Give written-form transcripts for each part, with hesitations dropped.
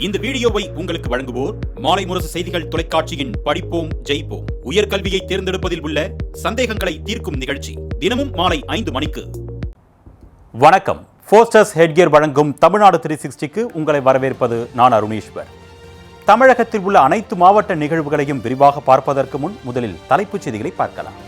இந்த வீடியோவை உங்களுக்கு வழங்குவோர் மாலை முரசு செய்திகள் தொலைக்காட்சியின் படிப்போம் ஜெயிப்போம் உயர்கல்வியை தேர்ந்தெடுப்பதில் உள்ள சந்தேகங்களை தீர்க்கும் நிகழ்ச்சி தினமும் மாலை 5 மணிக்கு. வணக்கம். ஃபோஸ்டர்ஸ் ஹெட்கியர் வழங்கும் தமிழ்நாடு 360க்கு உங்களை வரவேற்பது நான் அருணேஸ்வர். தமிழகத்தில் உள்ள அனைத்து மாவட்ட நிகழ்வுகளையும் விரிவாக பார்ப்பதற்கு முன் முதலில் தலைப்புச் செய்திகளை பார்க்கலாம்.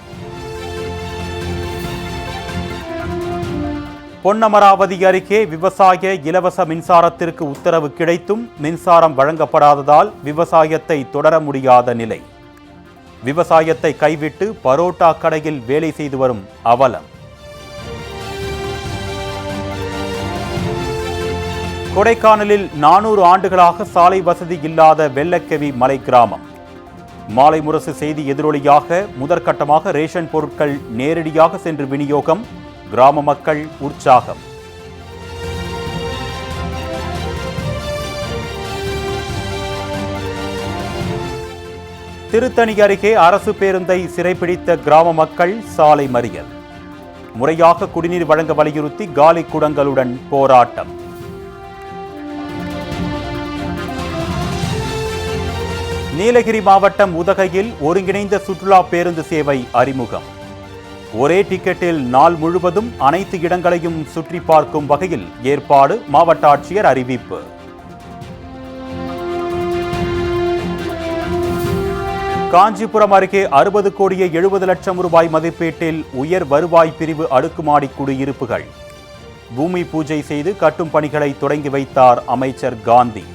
பொன்னமராவதி அருகே விவசாய இலவச மின்சாரத்திற்கு உத்தரவு கிடைத்தும் மின்சாரம் வழங்கப்படாததால் விவசாயத்தை தொடர முடியாத நிலை. விவசாயத்தை கைவிட்டு பரோட்டா கடையில் வேலை செய்து வரும் அவலம். கொடைக்கானலில் 400 ஆண்டுகளாக சாலை வசதி இல்லாத வெள்ளக்கெவி மலை கிராமம். மாலை முரசு செய்தி எதிரொலியாக முதற்கட்டமாக ரேஷன் பொருட்கள் நேரடியாக சென்று விநியோகம். கிராம மக்கள் உற்சாகம். திருத்தணி அருகே அரசு பேருந்தை சிறைப்பிடித்த கிராம மக்கள் சாலை மறியல். முறையாக குடிநீர் வழங்க வலியுறுத்தி காலி குடங்களுடன் போராட்டம். நீலகிரி மாவட்டம் உதகையில் ஒருங்கிணைந்த சுற்றுலா பேருந்து சேவை அறிமுகம். ஒரே டிக்கெட்டில் நாள் முழுவதும் அனைத்து இடங்களையும் சுற்றி பார்க்கும் வகையில் ஏற்பாடு. மாவட்ட ஆட்சியர் அறிவிப்பு. காஞ்சிபுரம் அருகே 60 கோடியே 70 லட்சம் ரூபாய் மதிப்பீட்டில் உயர் வருவாய் பிரிவு அடுக்குமாடி குடியிருப்புகள். பூமி பூஜை செய்து கட்டும் பணிகளை தொடங்கி வைத்தார் அமைச்சர் காந்தி.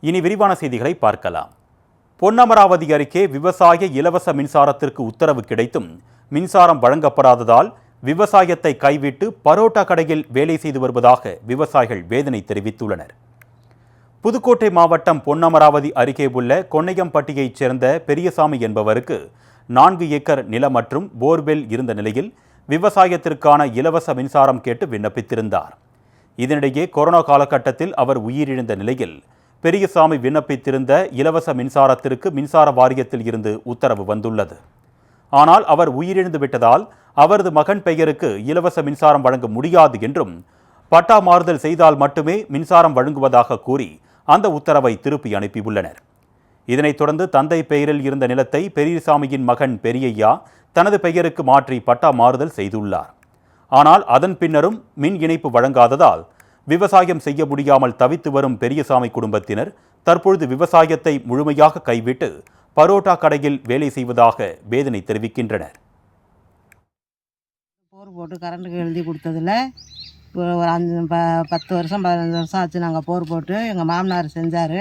இனி விரிவான செய்திகளை பார்க்கலாம். பொன்னமராவதி அருகே விவசாய இலவச மின்சாரத்திற்கு உத்தரவு கிடைத்தும் மின்சாரம் வழங்கப்படாததால் விவசாயத்தை கைவிட்டு பரோட்டா கடையில் வேலை செய்து வருவதாக விவசாயிகள் வேதனை தெரிவித்துள்ளனர். புதுக்கோட்டை மாவட்டம் பொன்னமராவதி அருகே உள்ள கொன்னையம்பட்டியைச் சேர்ந்த பெரியசாமி என்பவருக்கு 4 ஏக்கர் நிலம் மற்றும் போர்வெல் இருந்த நிலையில் விவசாயத்திற்கான இலவச மின்சாரம் கேட்டு விண்ணப்பித்திருந்தார். இதனிடையே கொரோனா காலகட்டத்தில் அவர் உயிரிழந்த நிலையில் பெரியசாமி விண்ணப்பித்திருந்த இலவச மின்சாரத்திற்கு மின்சார வாரியத்தில் இருந்து உத்தரவு வந்துள்ளது. ஆனால் அவர் உயிரிழந்து விட்டதால் அவரது மகன் பெயருக்கு இலவச மின்சாரம் வழங்க முடியாது என்றும் பட்டா மாறுதல் செய்தால் மட்டுமே மின்சாரம் வழங்குவதாக கூறி அந்த உத்தரவை திருப்பி அனுப்பியுள்ளனர். இதனைத் தொடர்ந்து தந்தை பெயரில் இருந்த நிலத்தை பெரியசாமியின் மகன் பெரியய்யா தனது பெயருக்கு மாற்றி பட்டா மாறுதல் செய்துள்ளார். ஆனால் அதன் பின்னரும் மின் இணைப்பு வழங்காததால் விவசாயம் செய்ய முடியாமல் தவித்து வரும் பெரியசாமி குடும்பத்தினர் தற்பொழுது விவசாயத்தை முழுமையாக கைவிட்டு பரோட்டா கடையில் வேலை செய்வதாக வேதனை தெரிவிக்கின்றனர். போர் போட்டு கரண்ட்டுக்கு எழுதி கொடுத்ததில் ஒரு 10 வருஷம் 15 வருஷம் ஆச்சு. நாங்கள் போர் போட்டு எங்கள் மாமனார் செஞ்சார்.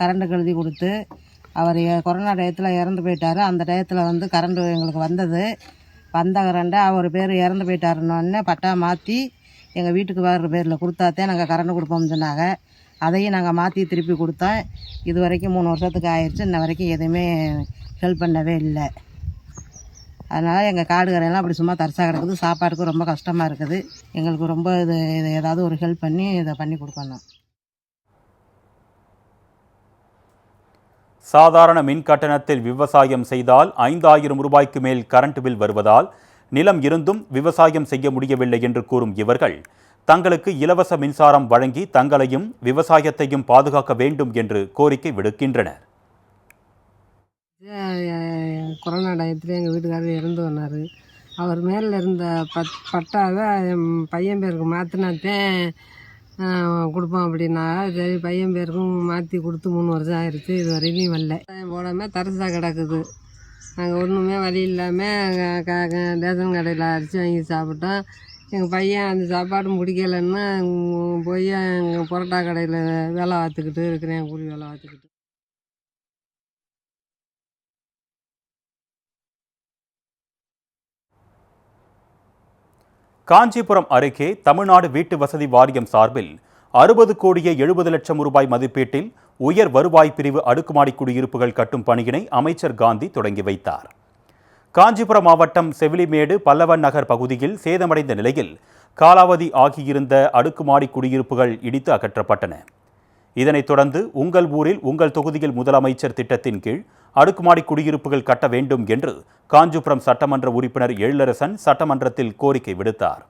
கரண்ட்டுக்கு எழுதி கொடுத்து அவர் கொரோனா டயத்தில் இறந்து போயிட்டார். அந்த டயத்தில் கரண்ட்டு எங்களுக்கு வந்த கரண்ட்டை அவர் பேர் இறந்து போயிட்டாருன்னொடனே பட்டா மாற்றி எங்கள் வீட்டுக்கு வர்ற பேரில் கொடுத்தாத்தே நாங்கள் கரண்ட் கொடுப்போம்னு சொன்னாங்க. அதையும் நாங்கள் மாற்றி திருப்பி கொடுத்தோம். இது வரைக்கும் 3 வருஷத்துக்கு ஆயிடுச்சு. இன்ன வரைக்கும் எதுவுமே ஹெல்ப் பண்ணவே இல்லை. அதனால் எங்கள் காடு கரையெல்லாம் அப்படி சும்மா தரிசாக கிடக்குது. சாப்பாட்டுக்கு ரொம்ப கஷ்டமாக இருக்குது. எங்களுக்கு ரொம்ப இது ஏதாவது ஒரு ஹெல்ப் பண்ணி இதை பண்ணி கொடுக்கணும். சாதாரண மின் கட்டணத்தில் விவசாயம் செய்தால் 5000 ரூபாய்க்கு மேல் கரண்ட் பில் வருவதால் நிலம் இருந்தும் விவசாயம் செய்ய முடியவில்லை என்று கூறும் இவர்கள் தங்களுக்கு இலவச மின்சாரம் வழங்கி தங்களையும் விவசாயத்தையும் பாதுகாக்க வேண்டும் என்று கோரிக்கை விடுக்கின்றனர். கொரோனா டயத்தில் எங்கள் வீட்டுக்காரர் இறந்து வந்தார். அவர் மேலே இருந்த பட்டாவை பையன் பேருக்கு மாற்றினாத்தேன் கொடுப்போம் அப்படின்னா சரி பையன் பேருக்கும் மாற்றி கொடுத்து 3 வருஷம் ஆயிடுச்சு. இது வரைக்கும் வரல. போடாமல் தரிசாக கிடக்குது. நாங்கள் ஒன்றுமே வழி இல்லாமல் ரேஷன் கடையில் அரிசி வாங்கி சாப்பிட்டோம். எங்கள் பையன் அந்த சாப்பாடு முடிக்கலைன்னு போய் எங்கள் பரோட்டா கடையில் வேலை பார்த்துக்கிட்டு இருக்கிறேன். கூலி வேலை பார்த்துக்கிட்டு. காஞ்சிபுரம் அருகே தமிழ்நாடு வீட்டு வசதி வாரியம் சார்பில் 60 கோடியே 70 லட்சம் ரூபாய் மதிப்பீட்டில் உயர் வருவாய் பிரிவு அடுக்குமாடி குடியிருப்புகள் கட்டும் பணியினை அமைச்சர் காந்தி தொடங்கி வைத்தார். காஞ்சிபுரம் மாவட்டம் செவிலிமேடு பல்லவன் நகர் பகுதியில் சேதமடைந்த நிலையில் காலாவதி ஆகியிருந்த அடுக்குமாடி குடியிருப்புகள் இடித்து அகற்றப்பட்டன. இதனைத் தொடர்ந்து உங்கள் ஊரில் உங்கள் தொகுதியில் முதலமைச்சர் திட்டத்தின் கீழ் அடுக்குமாடி குடியிருப்புகள் கட்ட வேண்டும் என்று காஞ்சிபுரம் சட்டமன்ற உறுப்பினர் எழிலரசன் சட்டமன்றத்தில் கோரிக்கை விடுத்தார்.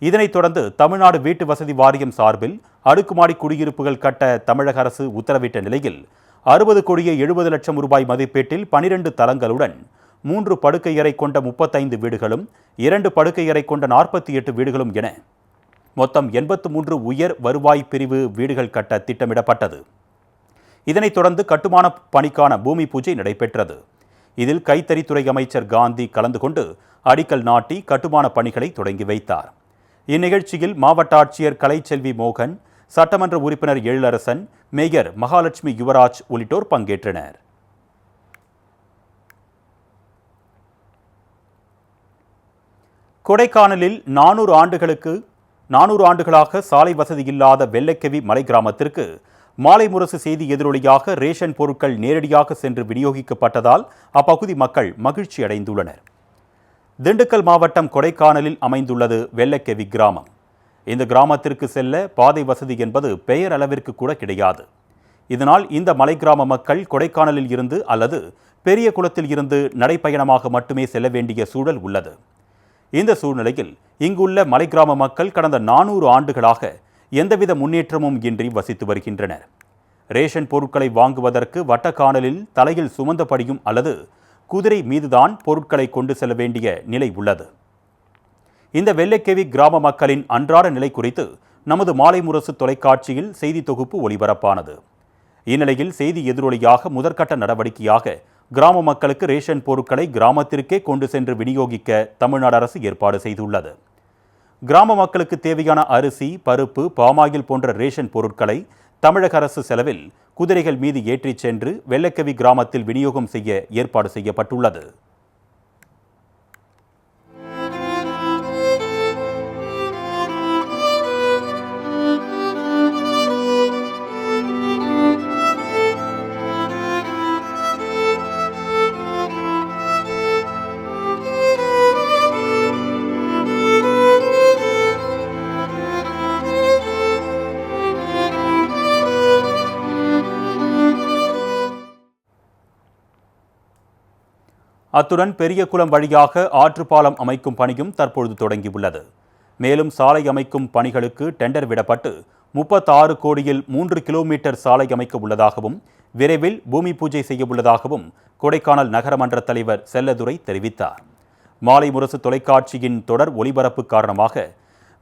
இதனைத் தொடர்ந்து தமிழ்நாடு வீட்டு வசதி வாரியம் சார்பில் அடுக்குமாடி குடியிருப்புகள் கட்ட தமிழக அரசு உத்தரவிட்ட நிலையில் 60,70,00,000 ரூபாய் மதிப்பீட்டில் 12 தளங்களுடன் 3 படுக்கையறை கொண்ட 35 வீடுகளும் 2 படுக்கையறை கொண்ட 48 வீடுகளும் என மொத்தம் 83 உயர் வருவாய் பிரிவு வீடுகள் கட்ட திட்டமிடப்பட்டது. இதனைத் தொடர்ந்து கட்டுமான பணிக்கான பூமி பூஜை நடைபெற்றது. இதில் கைத்தறித்துறை அமைச்சர் காந்தி கலந்து கொண்டு அடிக்கல் நாட்டி கட்டுமான பணிகளை தொடங்கி வைத்தார். இந்நிகழ்ச்சியில் மாவட்ட ஆட்சியர் கலைச்செல்வி மோகன், சட்டமன்ற உறுப்பினர் எழிலரசன், மேயர் மகாலட்சுமி யுவராஜ் உள்ளிட்டோர் பங்கேற்றனர். கொடைக்கானலில் 400 ஆண்டுகளாக சாலை வசதி இல்லாத வெள்ளக்கெவி மலை கிராமத்திற்கு மாலை முரசு செய்தி எதிரொலியாக ரேஷன் பொருட்கள் நேரடியாக சென்று விநியோகிக்கப்பட்டதால் அப்பகுதி மக்கள் மகிழ்ச்சி அடைந்துள்ளனர். திண்டுக்கல் மாவட்டம் கொடைக்கானலில் அமைந்துள்ளது வெள்ளக்கெவி கிராமம். இந்த கிராமத்திற்கு செல்ல பாதை வசதி என்பது பெயர் அளவிற்கு கூட கிடையாது. இதனால் இந்த மலை கிராம மக்கள் கொடைக்கானலில் இருந்து அல்லது பெரிய குளத்தில் இருந்து நடைப்பயணமாக மட்டுமே செல்ல வேண்டிய சூழல் உள்ளது. இந்த சூழ்நிலையில் இங்குள்ள மலை கிராம மக்கள் கடந்த 400 ஆண்டுகளாக எந்தவித முன்னேற்றமும் இன்றி வசித்து வருகின்றனர். ரேஷன் பொருட்களை வாங்குவதற்கு வட்டக்கானலில் தலையில் சுமந்தபடியும் அல்லது குதிரை மீதுதான் பொருட்களை கொண்டு செல்ல வேண்டிய நிலை உள்ளது. இந்த வெள்ளக்கெவி கிராம மக்களின் அன்றாட நிலை குறித்து நமது மாலை முரசு தொலைக்காட்சியில் செய்தி தொகுப்பு ஒளிபரப்பானது. இந்நிலையில் செய்தி எதிரொலியாக முதற்கட்ட நடவடிக்கையாக கிராம மக்களுக்கு ரேஷன் பொருட்களை கிராமத்திற்கே கொண்டு சென்று விநியோகிக்க தமிழ்நாடு அரசு ஏற்பாடு செய்துள்ளது. கிராம மக்களுக்கு தேவையான அரிசி, பருப்பு, பாமாயில் போன்ற ரேஷன் பொருட்களை தமிழக அரசு செலவில் குதிரைகள் மீது ஏற்றிச் சென்று வெள்ளக்கெவி கிராமத்தில் விநியோகம் செய்ய ஏற்பாடு செய்யப்பட்டுள்ளது. அத்துடன் பெரியகுளம் வழியாக ஆற்றுப்பாலம் அமைக்கும் பணியும் தற்பொழுது தொடங்கியுள்ளது. மேலும் சாலை அமைக்கும் பணிகளுக்கு டெண்டர் விடப்பட்டு 36 கோடியில் 3 கிலோமீட்டர் சாலை அமைக்க உள்ளதாகவும் விரைவில் பூமி பூஜை செய்ய உள்ளதாகவும் கொடைக்கானல் நகரமன்ற தலைவர் செல்லதுரை தெரிவித்தார். மாலை முரசு தொலைக்காட்சியின் தொடர் ஒளிபரப்பு காரணமாக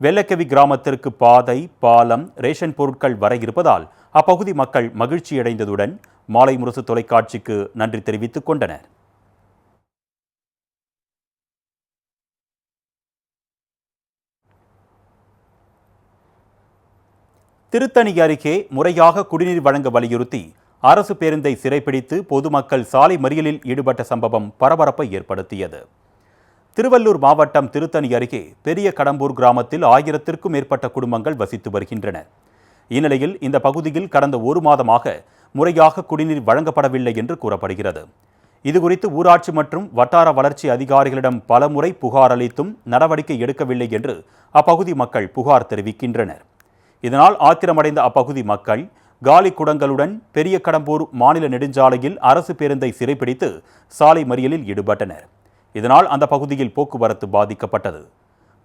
வெள்ளக்கெவி கிராமத்திற்கு பாதை, பாலம், ரேஷன் பொருட்கள் வர இருப்பதால் அப்பகுதி மக்கள் மகிழ்ச்சியடைந்ததுடன் மாலை முரசு தொலைக்காட்சிக்கு நன்றி தெரிவித்துக் கொண்டனர். திருத்தணி அருகே முறையாக குடிநீர் வழங்க வலியுறுத்தி அரசு பேருந்தை சிறைப்பிடித்து பொதுமக்கள் சாலை மறியலில் ஈடுபட்ட சம்பவம் பரபரப்பை ஏற்படுத்தியது. திருவள்ளூர் மாவட்டம் திருத்தணி அருகே பெரிய கடம்பூர் கிராமத்தில் 1000க்கும் மேற்பட்ட குடும்பங்கள் வசித்து வருகின்றனர். இந்நிலையில் இந்த பகுதியில் கடந்த 1 மாதமாக முறையாக குடிநீர் வழங்கப்படவில்லை என்று கூறப்படுகிறது. இதுகுறித்து ஊராட்சி மற்றும் வட்டார வளர்ச்சி அதிகாரிகளிடம் பலமுறை புகார் அளித்தும் நடவடிக்கை எடுக்கவில்லை என்று அப்பகுதி மக்கள் புகார் தெரிவிக்கின்றனர். இதனால் ஆத்திரமடைந்த அப்பகுதி மக்கள் காலி குடங்களுடன் பெரிய கடம்பூர் மாநில நெடுஞ்சாலையில் அரசு பேருந்தை சிறைப்பிடித்து சாலை மறியலில் ஈடுபட்டனர். இதனால் அந்த பகுதியில் போக்குவரத்து பாதிக்கப்பட்டது.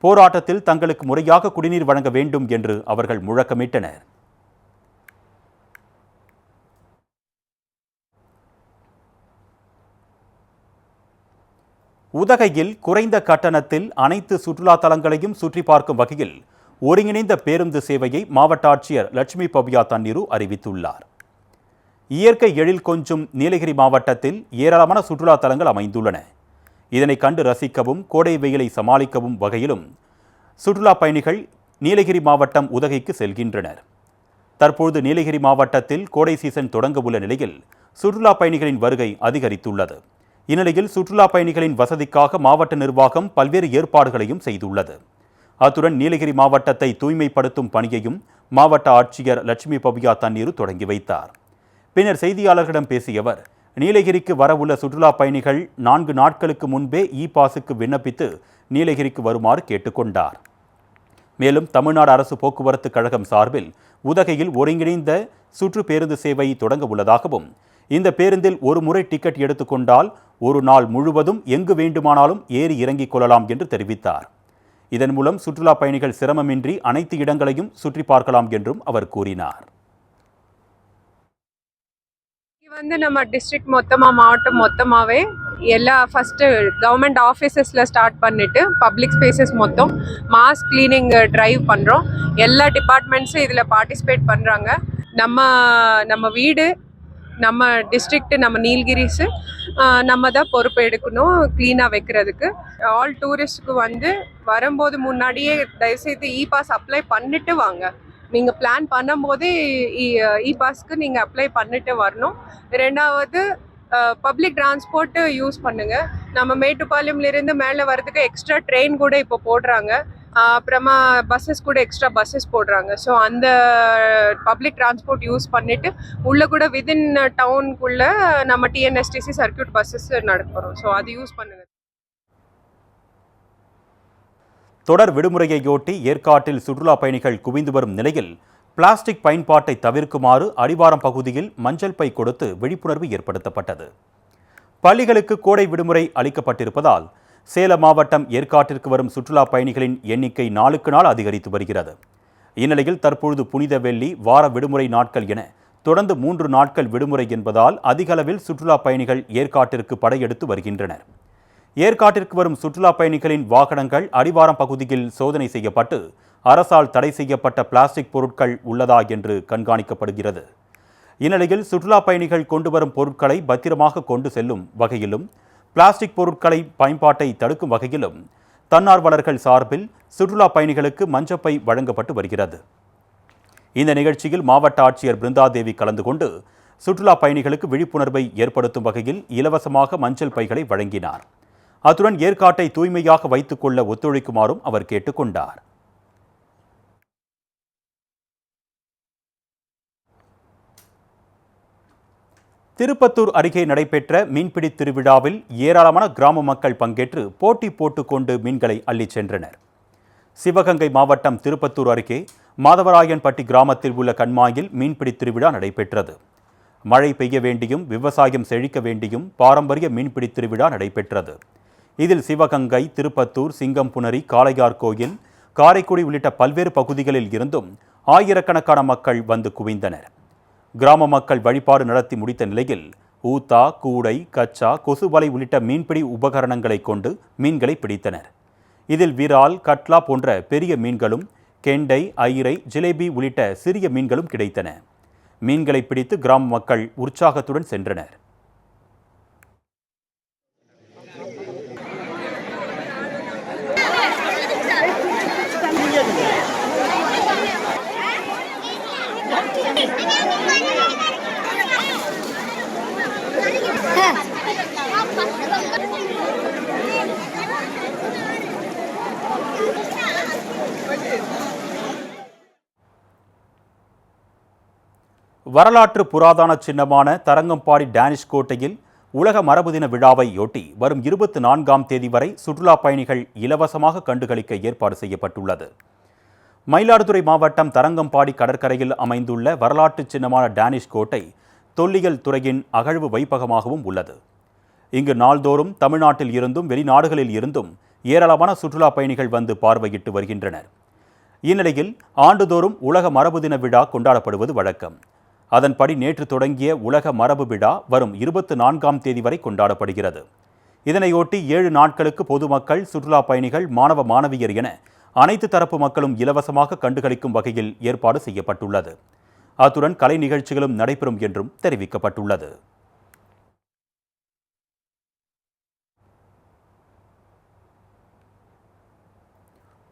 போராட்டத்தில் தங்களுக்கு முறையாக குடிநீர் வழங்க வேண்டும் என்று அவர்கள் முழக்கமிட்டனர். உதகையில் குறைந்த கட்டணத்தில் அனைத்து சுற்றுலா தலங்களையும் சுற்றி பார்க்கும் வகையில் ஒருங்கிணைந்த பேருந்து சேவையை மாவட்ட ஆட்சியர் லட்சுமி பவ்யா தண்ணீரு அறிவித்துள்ளார். இயற்கை எழில் கொஞ்சும் நீலகிரி மாவட்டத்தில் ஏராளமான சுற்றுலா தலங்கள் அமைந்துள்ளன. இதனை கண்டு ரசிக்கவும் கோடை வெயிலை சமாளிக்கவும் வகையிலும் சுற்றுலா பயணிகள் நீலகிரி மாவட்டம் உதகைக்கு செல்கின்றனர். தற்போது நீலகிரி மாவட்டத்தில் கோடை சீசன் தொடங்க உள்ள நிலையில் சுற்றுலா பயணிகளின் வருகை அதிகரித்துள்ளது. இந்நிலையில் சுற்றுலா பயணிகளின் வசதிக்காக மாவட்ட நிர்வாகம் பல்வேறு ஏற்பாடுகளையும் செய்துள்ளது. அத்துடன் நீலகிரி மாவட்டத்தை தூய்மைப்படுத்தும் பணியையும் மாவட்ட ஆட்சியர் லட்சுமி பவ்யா தண்ணீரு தொடங்கி வைத்தார். பின்னர் செய்தியாளர்களிடம் பேசிய அவர், நீலகிரிக்கு வரவுள்ள சுற்றுலா பயணிகள் 4 நாட்களுக்கு முன்பே பாஸுக்கு விண்ணப்பித்து நீலகிரிக்கு வருமாறு கேட்டுக்கொண்டார். மேலும் தமிழ்நாடு அரசு போக்குவரத்து கழகம் சார்பில் உதகையில் ஒருங்கிணைந்த சுற்று பேருந்து சேவை தொடங்க உள்ளதாகவும் இந்த பேருந்தில் ஒரு முறை டிக்கெட் எடுத்துக்கொண்டால் ஒரு நாள் முழுவதும் எங்கு வேண்டுமானாலும் ஏறி இறங்கிக் கொள்ளலாம் என்று தெரிவித்தார். இதன் மூலம் சுற்றுலா பயணிகள் சிரமமின்றி அனைத்து இடங்களையும் சுற்றி பார்க்கலாம் என்றும் அவர் கூறினார். நம்ம டிஸ்ட்ரிக்ட் மாவட்டம் மொத்தமாகவே எல்லா ஃபஸ்ட்டு கவர்மெண்ட் ஆஃபீஸஸில் ஸ்டார்ட் பண்ணிவிட்டு பப்ளிக் ஸ்பேசஸ் மொத்தம் மாஸ் கிளீனிங் ட்ரைவ் பண்ணுறோம். எல்லா டிபார்ட்மெண்ட்ஸும் இதில் பார்ட்டிசிபேட் பண்ணுறாங்க. நம்ம வீடு, நம்ம டிஸ்ட்ரிக்ட், நம்ம நீலகிரிஸு நம்ம தான் பொறுப்பு எடுக்கணும் க்ளீனாக வைக்கிறதுக்கு. ஆல் டூரிஸ்ட்டுக்கு வரும்போது முன்னாடியே தயவுசெய்து பாஸ் அப்ளை பண்ணிட்டு வாங்க. நீங்கள் பிளான் பண்ணும்போதே பாஸ்க்கு நீங்கள் அப்ளை பண்ணிட்டு வரணும். ரெண்டாவது பப்ளிக் டிரான்ஸ்போர்ட்டு யூஸ் பண்ணுங்கள். நம்ம மேட்டுப்பாளையம்லேருந்து மேலே வர்றதுக்கு எக்ஸ்ட்ரா ட்ரெயின் கூட இப்போ போடுறாங்க. அப்புறமா பஸ்ஸஸ் கூட எக்ஸ்ட்ரா பஸ்ஸஸ் போடுறாங்க. ஸோ அந்த பப்ளிக் டிரான்ஸ்போர்ட் யூஸ் பண்ணிவிட்டு உள்ளே கூட விதின் டவுனுக்குள்ளே நம்ம டிஎன்எஸ்டிசி சர்க்கியூட் பஸ்ஸஸ் நடக்கிறோம். ஸோ அது யூஸ் பண்ணுங்கள். தொடர் விடுமுறையையொட்டி ஏற்காட்டில் சுற்றுலா பயணிகள் குவிந்து வரும் நிலையில் பிளாஸ்டிக் பயன்பாட்டை தவிர்க்குமாறு அடிவாரம் பகுதியில் மஞ்சள் பை கொடுத்து விழிப்புணர்வு ஏற்படுத்தப்பட்டது. பள்ளிகளுக்கு கோடை விடுமுறை அளிக்கப்பட்டிருப்பதால் சேலம் மாவட்டம் ஏற்காட்டிற்கு வரும் சுற்றுலா பயணிகளின் எண்ணிக்கை நாளுக்கு நாள் அதிகரித்து வருகிறது. இந்நிலையில் தற்பொழுது புனித வெள்ளி, வார விடுமுறை நாட்கள் என தொடர்ந்து 3 நாட்கள் விடுமுறை என்பதால் அதிக அளவில் சுற்றுலா பயணிகள் ஏற்காட்டிற்கு படையெடுத்து வருகின்றனர். ஏற்காட்டிற்கு வரும் சுற்றுலா பயணிகளின் வாகனங்கள் அடிவாரம் பகுதியில் சோதனை செய்யப்பட்டு அரசால் தடை செய்யப்பட்ட பிளாஸ்டிக் பொருட்கள் உள்ளதா என்று கண்காணிக்கப்படுகிறது. இந்நிலையில் சுற்றுலா பயணிகள் கொண்டு வரும் பொருட்களை பத்திரமாக கொண்டு செல்லும் வகையிலும் பிளாஸ்டிக் பொருட்களை பயன்பாட்டை தடுக்கும் வகையிலும் தன்னார்வலர்கள் சார்பில் சுற்றுலா பயணிகளுக்கு மஞ்சப்பை வழங்கப்பட்டு வருகிறது. இந்த நிகழ்ச்சியில் மாவட்ட ஆட்சியர் பிருந்தாதேவி கலந்து கொண்டு சுற்றுலா பயணிகளுக்கு விழிப்புணர்வை ஏற்படுத்தும் வகையில் இலவசமாக மஞ்சள் பைகளை வழங்கினார். அத்துடன் ஏற்காட்டை தூய்மையாக வைத்துக் கொள்ள ஒத்துழைக்குமாறும் அவர் கேட்டுக்கொண்டார். திருப்பத்தூர் அருகே நடைபெற்ற மீன்பிடி திருவிழாவில் ஏராளமான கிராம மக்கள் பங்கேற்று போட்டி போட்டுக்கொண்டு மீன்களை அள்ளிச் சென்றனர். சிவகங்கை மாவட்டம் திருப்பத்தூர் அருகே மாதவராயன்பட்டி கிராமத்தில் உள்ள கண்மாயில் மீன்பிடி திருவிழா நடைபெற்றது. மழை பெய்ய வேண்டியும் விவசாயம் செழிக்க வேண்டியும் பாரம்பரிய மீன்பிடி திருவிழா நடைபெற்றது. இதில் சிவகங்கை, திருப்பத்தூர், சிங்கம்புணரி, காளையார் கோயில், காரைக்குடி உள்ளிட்ட பல்வேறு பகுதிகளில் இருந்தும் ஆயிரக்கணக்கான மக்கள் வந்து குவிந்தனர். கிராம மக்கள் வழிபாடு நடத்தி முடித்த நிலையில் ஊத்தா, கூடை, கச்சா, கொசுவலை உள்ளிட்ட மீன்பிடி உபகரணங்களை கொண்டு மீன்களை பிடித்தனர். இதில் விரால், கட்லா போன்ற பெரிய மீன்களும், கெண்டை, ஐரை, ஜிலேபி உள்ளிட்ட சிறிய மீன்களும் கிடைத்தன. மீன்களை பிடித்து கிராம மக்கள் உற்சாகத்துடன் சென்றனர். வரலாற்று புராதன சின்னமான தரங்கம்பாடி டேனிஷ் கோட்டையில் உலக மரபு தின விழாவையொட்டி வரும் 24ஆம் தேதி வரை சுற்றுலா பயணிகள் இலவசமாக கண்டுகளிக்க ஏற்பாடு செய்யப்பட்டுள்ளது. மயிலாடுதுறை மாவட்டம் தரங்கம்பாடி கடற்கரையில் அமைந்துள்ள வரலாற்று சின்னமான டேனிஷ் கோட்டை தொல்லியல் துறையின் அகழ்வு வைப்பகமாகவும் உள்ளது. இங்கு நாள்தோறும் தமிழ்நாட்டில் இருந்தும் வெளிநாடுகளில் இருந்தும் ஏராளமான சுற்றுலா பயணிகள் வந்து பார்வையிட்டு வருகின்றனர். இந்நிலையில் ஆண்டுதோறும் உலக மரபு தின விழா கொண்டாடப்படுவது வழக்கம். அதன்படி நேற்று தொடங்கிய உலக மரபு விழா வரும் 24ஆம் தேதி வரை கொண்டாடப்படுகிறது. இதனையொட்டி 7 நாட்களுக்கு பொதுமக்கள், சுற்றுலா பயணிகள், மாணவ மாணவியர் என அனைத்து தரப்பு மக்களும் இலவசமாக கண்டுகளிக்கும் வகையில் ஏற்பாடு செய்யப்பட்டுள்ளது. அத்துடன் கலை நிகழ்ச்சிகளும் நடைபெறும் என்றும் தெரிவிக்கப்பட்டுள்ளது.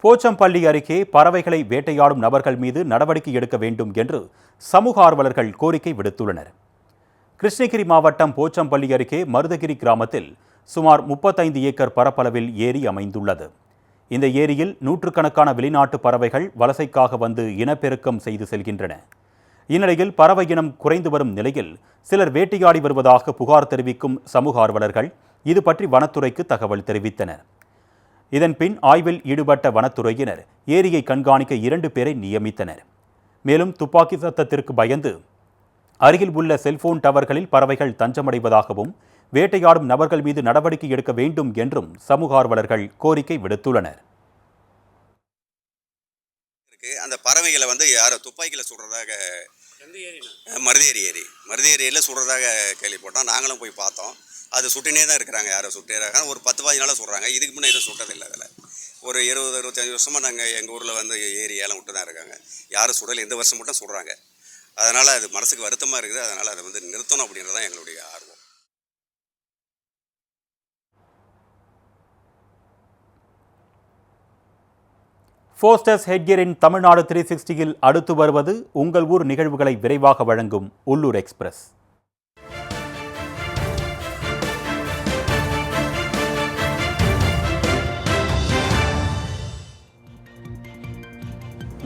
போச்சம்பள்ளி அருகே பறவைகளை வேட்டையாடும் நபர்கள் மீது நடவடிக்கை எடுக்க வேண்டும் என்று சமூக ஆர்வலர்கள் கோரிக்கை விடுத்துள்ளனர். கிருஷ்ணகிரி மாவட்டம் போச்சம்பள்ளி அருகே மருதகிரி கிராமத்தில் சுமார் 35 ஏக்கர் பரப்பளவில் ஏரி அமைந்துள்ளது. இந்த ஏரியில் நூற்றுக்கணக்கான வெளிநாட்டு பறவைகள் வலசைக்காக வந்து இனப்பெருக்கம் செய்து செல்கின்றன. இந்நிலையில் பறவை இனம் குறைந்து வரும் நிலையில் சிலர் வேட்டையாடி வருவதாக புகார் தெரிவிக்கும் சமூக ஆர்வலர்கள் இது பற்றி வனத்துறைக்கு தகவல் தெரிவித்தனர். இதன்பின் ஆய்வில் ஈடுபட்ட வனத்துறையினர் ஏரியை கண்காணிக்க 2 பேரை நியமித்தனர். மேலும் துப்பாக்கி சத்தத்திற்கு பயந்து அருகில் உள்ள செல்போன் டவர்களில் பறவைகள் தஞ்சமடைவதாகவும் வேட்டையாடும் நபர்கள் மீது நடவடிக்கை எடுக்க வேண்டும் என்றும் சமூக ஆர்வலர்கள் கோரிக்கை விடுத்துள்ளனர். அந்த பறவைகளை யாரோ துப்பாக்கியில் சுடுறதாக மருதேரியில் சுடுறதாக கேள்விப்பட்டோம். நாங்களும் போய் பார்த்தோம். அது சுட்டினே தான் இருக்கிறாங்க. யாரோ சுட்டே இருக்காங்க. ஒரு 10-15 நாளாக சுடுறாங்க. இதுக்கு முன்னே எதுவும் சுட்டதில்லை. அதில் ஒரு 20-25 வருஷமாக நாங்கள் எங்கள் ஊரில் ஏரி ஏலம் விட்டு தான் இருக்காங்க. யாரும் சுடலை. இந்த வருஷம் மட்டும் சுடுறாங்க. அதனால் அது மனசுக்கு வருத்தமாக இருக்குது. அதனால் அதை நிறுத்தணும் அப்படின்றது தான் எங்களுடைய ஆர்வம். ஃபோஸ்டர்ஸ் ஹெட்கியரின் தமிழ்நாடு 360யில் அடுத்து வருவது உங்கள் ஊர் நிகழ்வுகளை விரைவாக வழங்கும் உள்ளூர் எக்ஸ்பிரஸ்.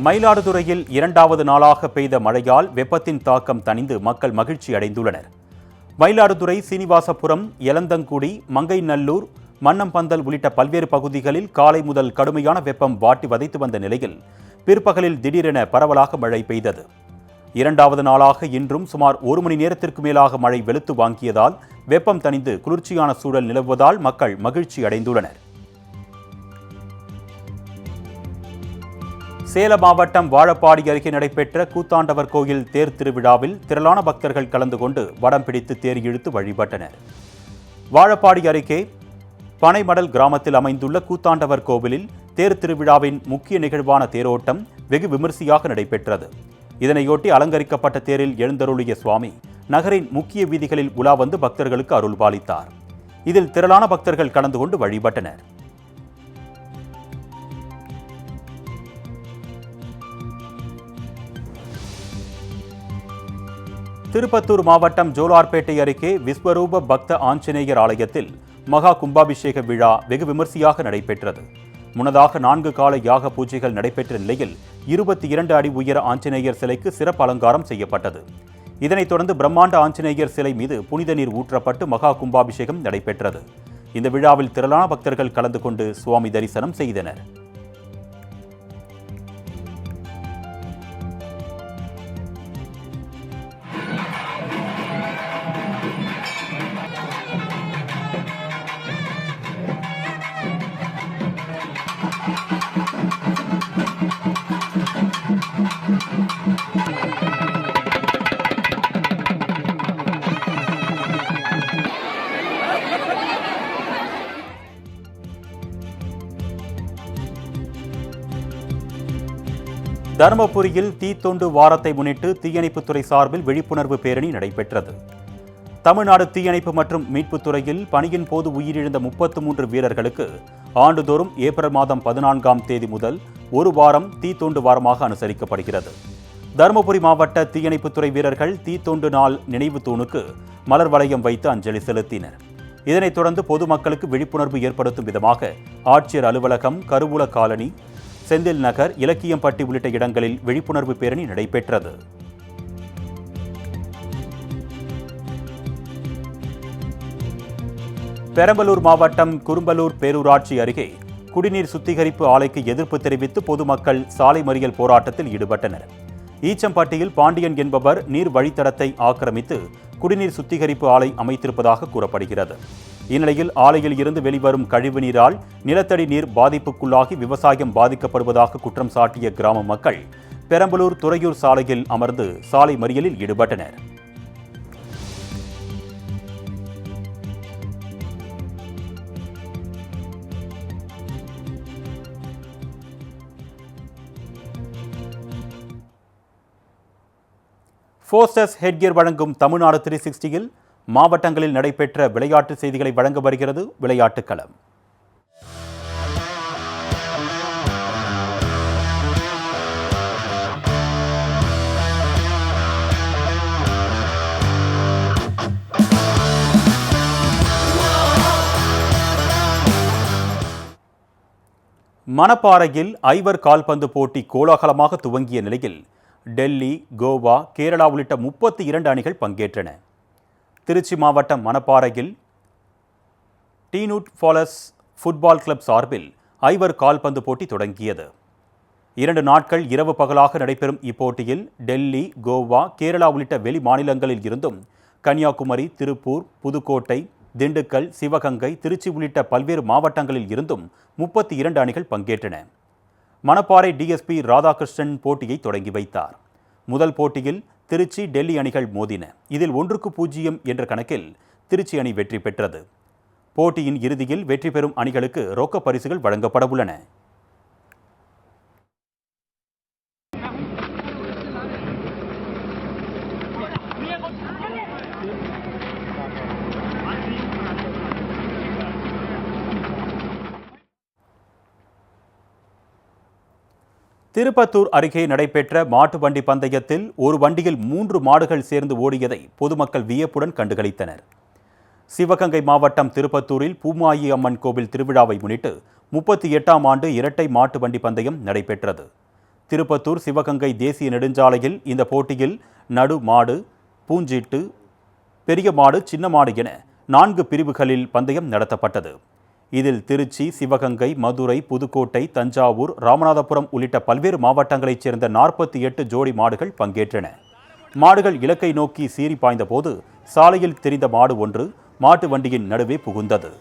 மயிலாடுதுறையில் 2வது நாளாக பெய்த மழையால் வெப்பத்தின் தாக்கம் தணிந்து மக்கள் மகிழ்ச்சி அடைந்துள்ளனர். மயிலாடுதுறை, சீனிவாசபுரம், எலந்தங்குடி, மங்கைநல்லூர், மன்னம்பந்தல் உள்ளிட்ட பல்வேறு பகுதிகளில் காலை முதல் கடுமையான வெப்பம் வாட்டி வதைத்து வந்த நிலையில் பிற்பகலில் திடீரென பரவலாக மழை பெய்தது. 2வது நாளாக இன்றும் சுமார் 1 மணி நேரத்திற்கு மேலாக மழை வெளுத்து வாங்கியதால் வெப்பம் தணிந்து குளிர்ச்சியான சூழல் நிலவுவதால் மக்கள் மகிழ்ச்சி அடைந்துள்ளனர். சேலம் மாவட்டம் வாழப்பாடி அருகே நடைபெற்ற கூத்தாண்டவர் கோயில் தேர் திருவிழாவில் திரளான பக்தர்கள் கலந்து கொண்டு வடம் பிடித்து தேர் இழுத்து வழிபட்டனர். வாழப்பாடி அருகே பனைமடல் கிராமத்தில் அமைந்துள்ள கூத்தாண்டவர் கோவிலில் தேர் திருவிழாவின் முக்கிய நிகழ்வான தேரோட்டம் வெகு விமரிசையாக நடைபெற்றது. இதனையொட்டி அலங்கரிக்கப்பட்ட தேரில் எழுந்தருளிய சுவாமி நகரின் முக்கிய வீதிகளில் உலா வந்து பக்தர்களுக்கு அருள்பாலித்தார். இதில் திரளான பக்தர்கள் கலந்து கொண்டு வழிபட்டனர். திருப்பத்தூர் மாவட்டம் ஜோலார்பேட்டை அருகே விஸ்வரூப பக்த ஆஞ்சநேயர் ஆலயத்தில் மகா கும்பாபிஷேக விழா வெகு விமரிசையாக நடைபெற்றது. முன்னதாக 4 கால யாக பூஜைகள் நடைபெற்ற நிலையில் 22 அடி உயர ஆஞ்சநேயர் சிலைக்கு சிறப்பு அலங்காரம் செய்யப்பட்டது. இதனைத் தொடர்ந்து பிரம்மாண்ட ஆஞ்சநேயர் சிலை மீது புனித நீர் ஊற்றப்பட்டு மகா கும்பாபிஷேகம் நடைபெற்றது. இந்த விழாவில் திரளான பக்தர்கள் கலந்து கொண்டு சுவாமி தரிசனம் செய்தனர். தருமபுரியில் தீத்தொண்டு வாரத்தை முன்னிட்டு தீயணைப்புத்துறை சார்பில் விழிப்புணர்வு பேரணி நடைபெற்றது. தமிழ்நாடு தீயணைப்பு மற்றும் மீட்புத்துறையில் பணியின் போது உயிரிழந்த 33 வீரர்களுக்கு ஆண்டுதோறும் ஏப்ரல் மாதம் 14ஆம் தேதி முதல் ஒரு வாரம் தீத்தொண்டு வாரமாக அனுசரிக்கப்படுகிறது. தருமபுரி மாவட்ட தீயணைப்புத்துறை வீரர்கள் தீத்தொண்டு நாள் நினைவு தூணுக்கு மலர் வளையம் வைத்து அஞ்சலி செலுத்தினர். இதனைத் தொடர்ந்து பொதுமக்களுக்கு விழிப்புணர்வு ஏற்படுத்தும் விதமாக ஆட்சியர் அலுவலகம், கருவூல காலனி, செந்தில் நகர், இலக்கியம்பட்டி உள்ளிட்ட இடங்களில் விழிப்புணர்வு பேரணி நடைபெற்றது. பெரம்பலூர் மாவட்டம் குரும்பலூர் பேரூராட்சி அருகே குடிநீர் சுத்திகரிப்பு ஆலைக்கு எதிர்ப்பு தெரிவித்து பொதுமக்கள் சாலை மறியல் போராட்டத்தில் ஈடுபட்டனர். ஈச்சம்பட்டியில் பாண்டியன் என்பவர் நீர் வழித்தடத்தை ஆக்கிரமித்து குடிநீர் சுத்திகரிப்பு ஆலை அமைத்திருப்பதாக கூறப்படுகிறது. இந்நிலையில் ஆலையில் இருந்து வெளிவரும் கழிவு நீரால் நிலத்தடி நீர் பாதிப்புக்குள்ளாகி விவசாயம் பாதிக்கப்படுவதாக குற்றம் சாட்டிய கிராம மக்கள் பெரம்பலூர் துறையூர் சாலையில் அமர்ந்து சாலை மறியலில் ஈடுபட்டனர். ஃபோஸ்டர்ஸ் ஹெட்கியர் வழங்கும் தமிழ்நாடு 360யில் மாவட்டங்களில் நடைபெற்ற விளையாட்டு செய்திகளை வழங்க வருகிறது விளையாட்டுக் களம். மணப்பாறையில் ஐவர் கால்பந்து போட்டி கோலாகலமாக துவங்கிய நிலையில் டெல்லி, கோவா, கேரளா உள்ளிட்ட 32 அணிகள் பங்கேற்றன. திருச்சி மாவட்டம் மணப்பாறையில் டீநூட் ஃபாலஸ் ஃபுட்பால் கிளப் சார்பில் ஐவர் கால்பந்து போட்டி தொடங்கியது. 2 நாட்கள் இரவு பகலாக நடைபெறும் இப்போட்டியில் டெல்லி, கோவா, கேரளா உள்ளிட்ட வெளி மாநிலங்களில் இருந்தும் கன்னியாகுமரி, திருப்பூர், புதுக்கோட்டை, திண்டுக்கல், சிவகங்கை, திருச்சி உள்ளிட்ட பல்வேறு மாவட்டங்களில் இருந்தும் 32 அணிகள் பங்கேற்றன. மணப்பாறை டிஎஸ்பி ராதாகிருஷ்ணன் போட்டியை தொடங்கி வைத்தார். முதல் போட்டியில் திருச்சி, டெல்லி அணிகள் மோதின. இதில் 1-0 என்ற கணக்கில் திருச்சி அணி வெற்றி பெற்றது. போட்டியின் இறுதியில் வெற்றி பெறும் அணிகளுக்கு ரொக்க பரிசுகள் வழங்கப்பட உள்ளன. திருப்பத்தூர் அருகே நடைபெற்ற மாட்டு வண்டி பந்தயத்தில் ஒரு வண்டியில் 3 மாடுகள் சேர்ந்து ஓடியதை பொதுமக்கள் வியப்புடன் கண்டுகளித்தனர். சிவகங்கை மாவட்டம் திருப்பத்தூரில் பூமாயி அம்மன் கோவில் திருவிழாவை முன்னிட்டு 38ஆம் ஆண்டு இரட்டை மாட்டு வண்டி பந்தயம் நடைபெற்றது. திருப்பத்தூர் சிவகங்கை தேசிய நெடுஞ்சாலையில் இந்த போட்டியில் நடு மாடு, பூஞ்சீட்டு, பெரிய மாடு, சின்ன மாடு என 4 பிரிவுகளில் பந்தயம் நடத்தப்பட்டது. இதில் திருச்சி, சிவகங்கை, மதுரை, புதுக்கோட்டை, தஞ்சாவூர், ராமநாதபுரம் உள்ளிட்ட பல்வேறு மாவட்டங்களைச் சேர்ந்த 48 ஜோடி மாடுகள் பங்கேற்றன. மாடுகள் இலக்கை நோக்கி சீறி பாய்ந்த போது சாலையில் தெரிந்த மாடு ஒன்று மாட்டு வண்டியின் நடுவே புகுந்தது.